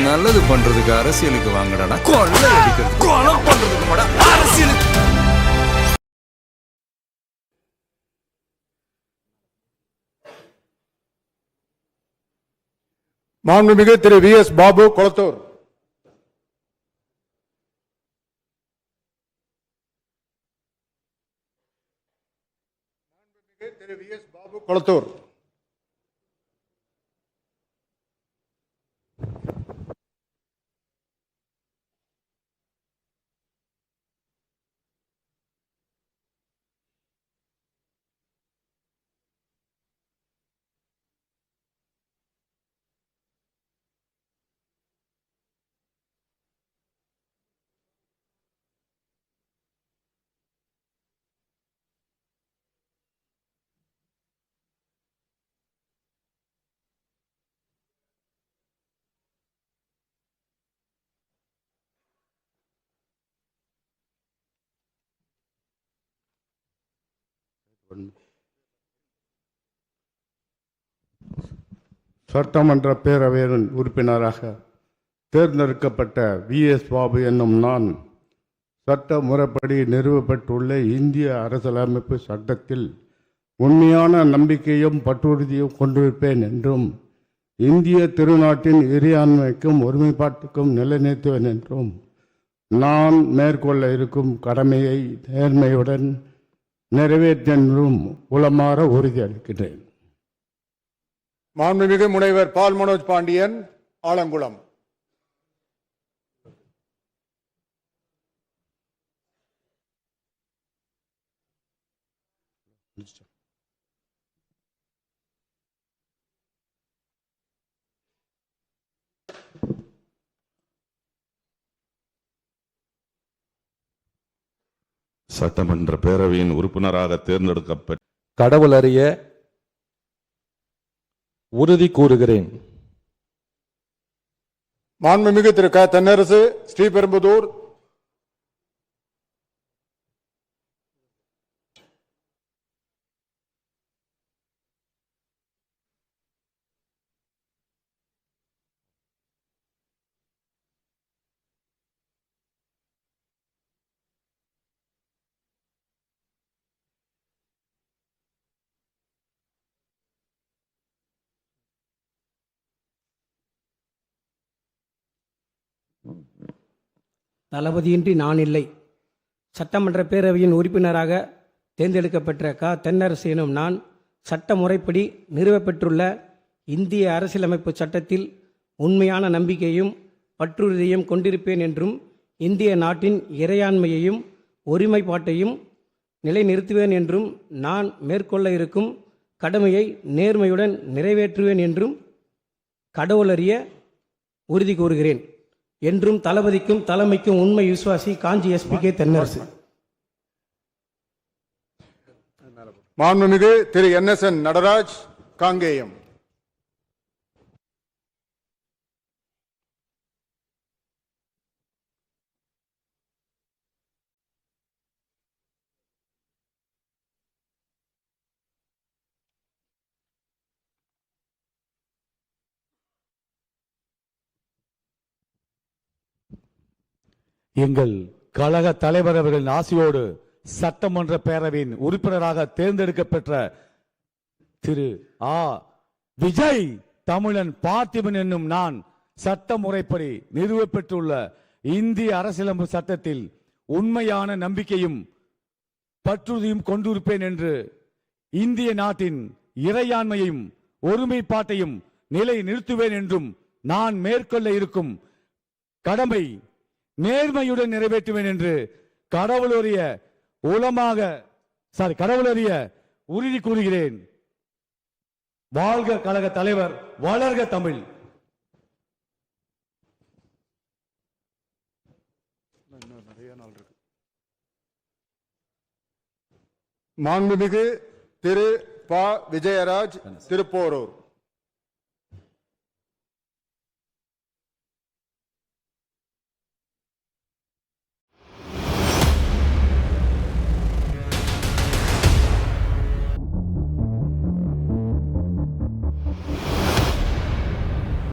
நல்லது பண்றதுக்கு அரசியலுக்கு வாங்கடா, கொள்ளை அடிக்கிறது கொலை பண்றதுக்கு அரசியலுக்கு. மாண்புமிகு திரு வி.எஸ். பாபு கொளத்தூர். திரு வி.எஸ். பாபு கொளத்தூர். சட்டமன்ற பேரவையின் உறுப்பினராக தேர்ந்தெடுக்கப்பட்ட வி.எஸ். பாபு என்னும் நான் சட்ட முறைப்படி நிறுவப்பட்டுள்ள இந்திய அரசியலமைப்பு சட்டத்தில் உண்மையான நம்பிக்கையும் பற்றுறுதியும் கொண்டிருப்பேன் என்றும் இந்திய திருநாட்டின் இறையாண்மைக்கும் ஒருமைப்பாட்டுக்கும் நிலைநிறுத்துவேன் என்றும் நான் மேற்கொள்ள இருக்கும் கடமையை நேர்மையுடன் நிறைவேற்றென்றும் உளமாற உறுதியளிக்கிறேன். மாண்புமிகு முனைவர் பால் மனோஜ் பாண்டியன், ஆலங்குளம். சட்டமன்ற பேரவையின் உறுப்பினராக தேர்ந்தெடுக்கப்பட்ட கடவுள் அறிய உறுதி கூறுகிறேன். மாண்புமிகு திரு க. தென்னரசு, ஸ்ரீபெரும்புதூர். தளபதியின்றி நான் இல்லை. சட்டமன்ற பேரவையின் உறுப்பினராக தேர்ந்தெடுக்கப்பட்ட க. தென்னரசு எனும் நான் சட்ட முறைப்படி நிறுவப்பெற்றுள்ள இந்திய அரசியலமைப்பு சட்டத்தில் உண்மையான நம்பிக்கையும் பற்றுறுதியும் கொண்டிருப்பேன் என்றும் இந்திய நாட்டின் இறையாண்மையையும் ஒருமைப்பாட்டையும் நிலைநிறுத்துவேன் என்றும் நான் மேற்கொள்ள இருக்கும் கடமையை நேர்மையுடன் நிறைவேற்றுவேன் என்றும் கடவுளறிய உறுதி கூறுகிறேன் என்றும் தளபதிக்கும் தலைமைக்கும் உண்மை விசுவாசி காஞ்சி எஸ்.பி.கே. தென்னரசு. மாண்புமிகு திரு என்.எஸ்.என். நடராஜ், காங்கேயம். எங்கள் கழக தலைவர் அவர்களின் ஆசையோடு சட்டமன்ற பேரவையின் உறுப்பினராக தேர்ந்தெடுக்கப்பெற்ற திரு ஆ. விஜய் தமிழன் பார்த்திபன் என்னும் நான் சட்ட முறைப்படி நிறுவப்பெற்றுள்ள இந்திய அரசியலமைப்பு சட்டத்தில் உண்மையான நம்பிக்கையும் பற்றுறுதியும் கொண்டிருப்பேன் என்று இந்திய நாட்டின் இறையாண்மையையும் ஒருமைப்பாட்டையும் நிலை நிறுத்துவேன் என்றும் நான் மேற்கொள்ள இருக்கும் கடமை நேர்மையுடன் நிறைவேற்றுவேன் என்று கடவுளறிய உறுதி கூறுகிறேன். வாழ்க கழக தலைவர், வளர்க தமிழ். மாண்புமிகு திரு ப. விஜயராஜ், திருப்போரூர்.